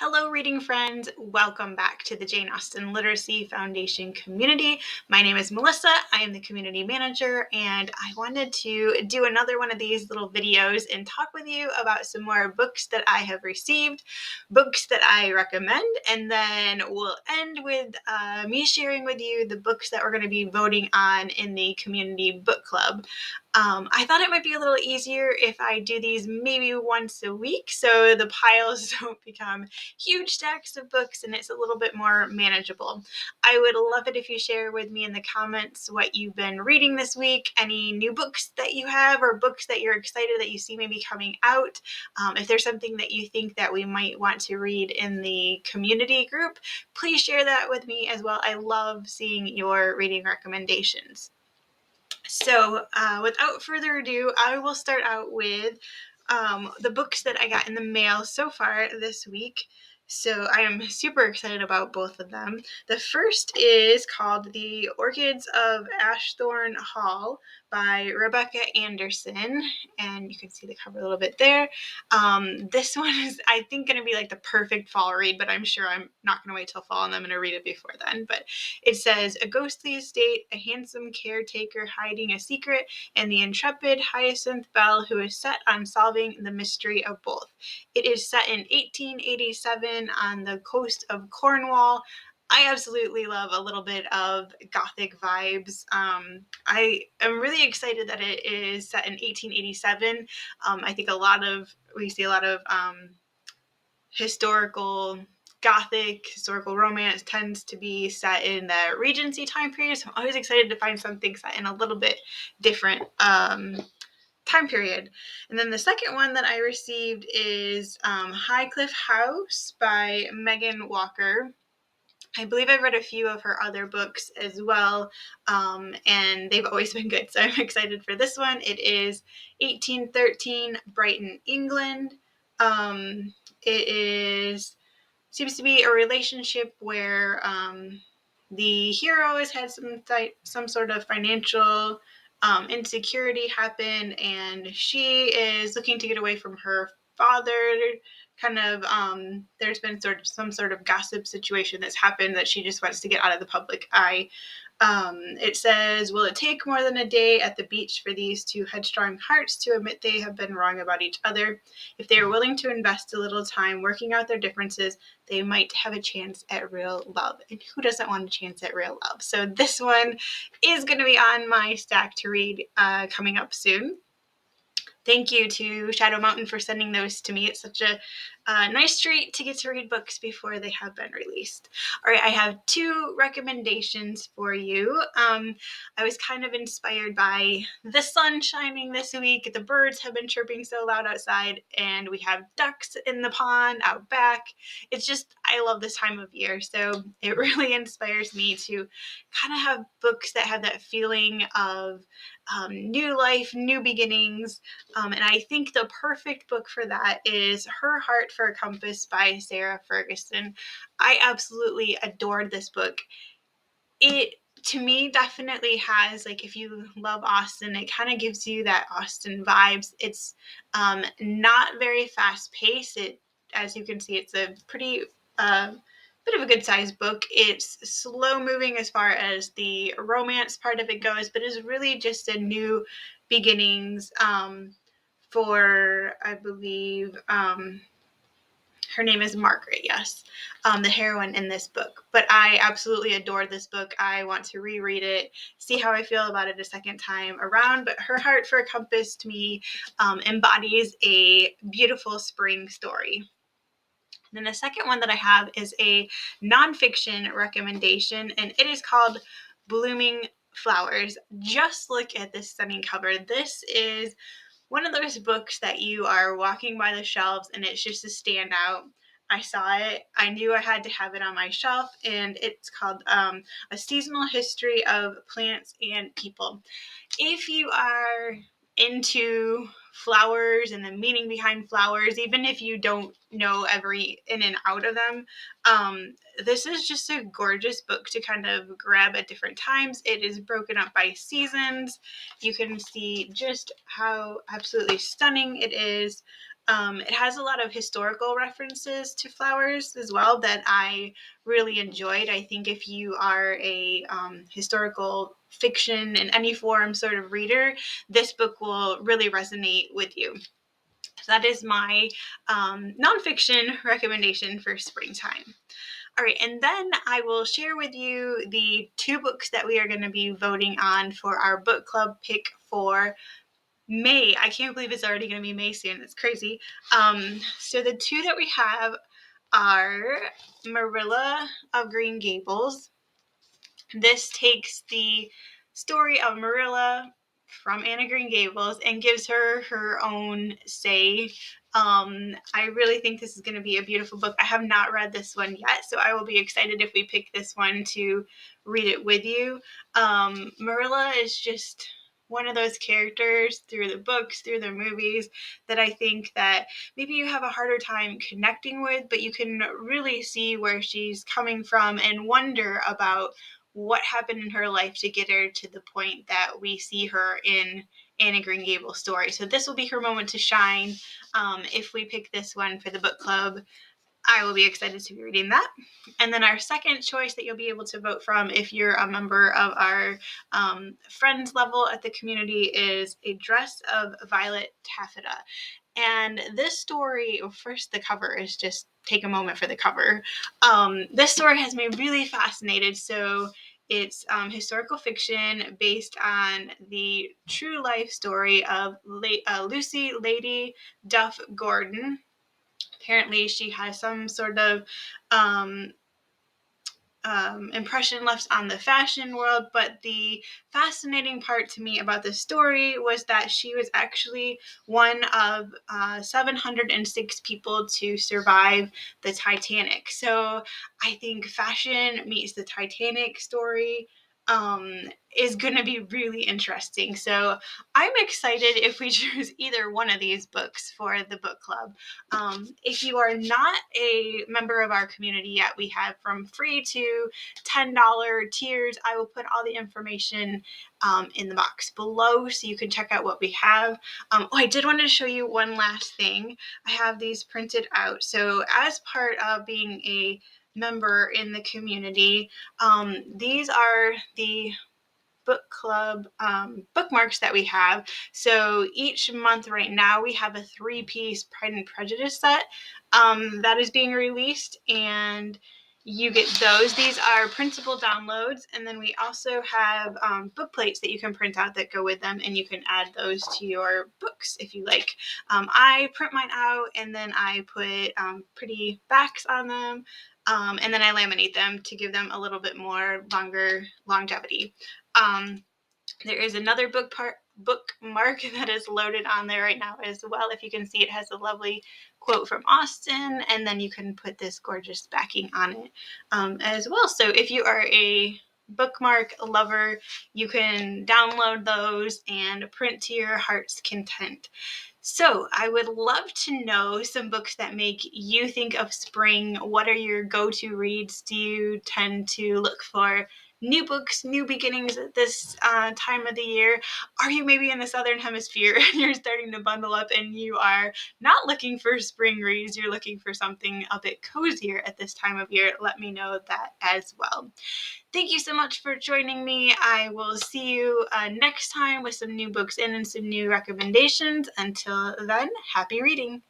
Hello, reading friends. Welcome back to the Jane Austen Literacy Foundation community. My name is Melissa. I am the community manager, and I wanted to do another one of these little videos and talk with you about some more books that I have received, books that I recommend, and then we'll end with me sharing with you the books that we're going to be voting on in the community book club. I thought it might be a little easier if I do these maybe once a week so the piles don't become huge stacks of books and it's a little bit more manageable. I would love it if you share with me in the comments what you've been reading this week, any new books that you have or books that you're excited that you see maybe coming out. If there's something that you think that we might want to read in the community group, please share that with me as well. I love seeing your reading recommendations. So without further ado, I will start out with the books that I got in the mail so far this week. So I am super excited about both of them. The first is called The Orchids of Ashthorne Hall by Rebecca Anderson, and you can see the cover a little bit there. This one is, I think, going to be like the perfect fall read, but I'm sure I'm not going to wait till fall and I'm going to read it before then. But it says, a ghostly estate, a handsome caretaker hiding a secret, and the intrepid Hyacinth Bell who is set on solving the mystery of both. It is set in 1887 on the coast of Cornwall. I absolutely love a little bit of Gothic vibes. I am really excited that it is set in 1887. I think we see a lot of historical romance tends to be set in the Regency time period, so I'm always excited to find something set in a little bit different time period. And then the second one that I received is Highcliffe House by Megan Walker. I believe I've read a few of her other books as well, and they've always been good, so I'm excited for this one. It is 1813, Brighton, England. It seems to be a relationship where the hero has had some sort of financial insecurity happen, and she is looking to get away from her father. There's been some sort of gossip situation that's happened that she just wants to get out of the public eye. It says, will it take more than a day at the beach for these two headstrong hearts to admit they have been wrong about each other? If they are willing to invest a little time working out their differences, they might have a chance at real love. And who doesn't want a chance at real love? So this one is going to be on my stack to read coming up soon. Thank you to Shadow Mountain for sending those to me. It's such a nice treat to get to read books before they have been released. All right, I have two recommendations for you. I was kind of inspired by the sun shining this week. The birds have been chirping so loud outside, and we have ducks in the pond out back. It's just, I love this time of year, so it really inspires me to kind of have books that have that feeling of new life, new beginnings. And I think the perfect book for that is Her Heart for a Compass by Sarah Ferguson. I absolutely adored this book. It, to me, definitely has, like, if you love Austen, it kind of gives you that Austen vibes. It's not very fast paced. As you can see, it's a pretty bit of a good sized book. It's slow moving as far as the romance part of it goes, but is really just a new beginnings for, I believe, her name is Margaret, yes, the heroine in this book. But I absolutely adored this book. I want to reread it, see how I feel about it a second time around. But Her Heart for a Compass, to me, embodies a beautiful spring story. Then the second one that I have is a nonfiction recommendation, and it is called Blooming Flowers. Just look at this stunning cover. This is one of those books that you are walking by the shelves and it's just a standout. I saw it. I knew I had to have it on my shelf, and it's called A Seasonal History of Plants and People. If you are into flowers and the meaning behind flowers, even if you don't know every in and out of them, this is just a gorgeous book to kind of grab at different times. It is broken up by seasons. You can see just how absolutely stunning it is. It has a lot of historical references to flowers as well that I really enjoyed. I think if you are a historical fiction in any form sort of reader, this book will really resonate with you. So that is my nonfiction recommendation for springtime. All right, and then I will share with you the 2 books that we are going to be voting on for our book club pick for May. I can't believe it's already going to be May soon. It's crazy. So the 2 that we have are Marilla of Green Gables. This takes the story of Marilla from Anne of Green Gables and gives her her own say. I really think this is going to be a beautiful book. I have not read this one yet, so I will be excited if we pick this one to read it with you. Marilla is just one of those characters through the books, through the movies, that I think that maybe you have a harder time connecting with, but you can really see where she's coming from and wonder about what happened in her life to get her to the point that we see her in Anne of Green Gables story. So this will be her moment to shine. If we pick this one for the book club, I will be excited to be reading that. And then our second choice that you'll be able to vote from if you're a member of our friends level at the community is A Dress of Violet Taffeta. And this story, first the cover is just, take a moment for the cover. This story has me really fascinated. So it's historical fiction based on the true life story of Lucy Lady Duff Gordon. Apparently she has some sort of impression left on the fashion world, but the fascinating part to me about this story was that she was actually one of 706 people to survive the Titanic. So I think fashion meets the Titanic story is going to be really interesting. So I'm excited if we choose either one of these books for the book club. If you are not a member of our community yet, we have from free to $10 tiers. I will put all the information in the box below so you can check out what we have. I did want to show you one last thing. I have these printed out. So as part of being a member in the community, these are the book club bookmarks that we have. So each month right now we have a 3-piece Pride and Prejudice set that is being released, and you get those. These are printable downloads, and then we also have book plates that you can print out that go with them, and you can add those to your books if you like. I print mine out, and then I put pretty backs on them, and then I laminate them to give them a little bit more longer longevity. There is another bookmark that is loaded on there right now as well. If you can see, it has a lovely quote from Austen, and then you can put this gorgeous backing on it as well. So if you are a bookmark lover, you can download those and print to your heart's content. So I would love to know some books that make you think of spring. What are your go-to reads? Do you tend to look for new books, new beginnings at this time of the year? Are you maybe in the Southern Hemisphere and you're starting to bundle up and you are not looking for spring reads, you're looking for something a bit cozier at this time of year? Let me know that as well. Thank you so much for joining me. I will see you next time with some new books in and some new recommendations. Until then, happy reading.